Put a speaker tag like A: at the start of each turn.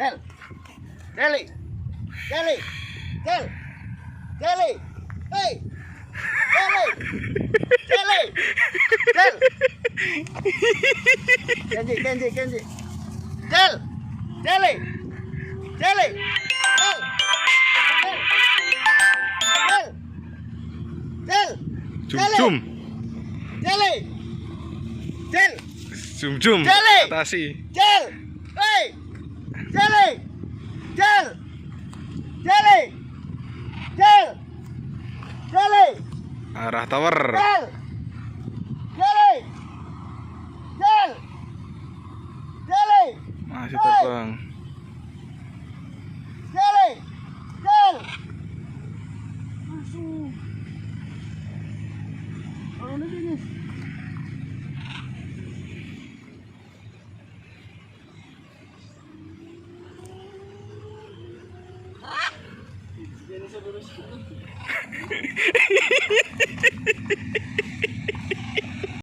A: Del. Deli. Deli. Del. Deli. Hey. Deli. Deli. Del. Kenji. Del. Deli. Deli. Del. Del. Del.
B: Cum-cum.
A: Deli. Del.
B: Cum-cum.
A: Deli.
B: Atasi.
A: Del. Hey. Deli. Del. Deli. Del. Deli.
B: Arah tower.
A: Del. Deli. Del. Deli.
B: Masih terbang.
A: Deli. Del. Masuk. Oh, ini guys. Ini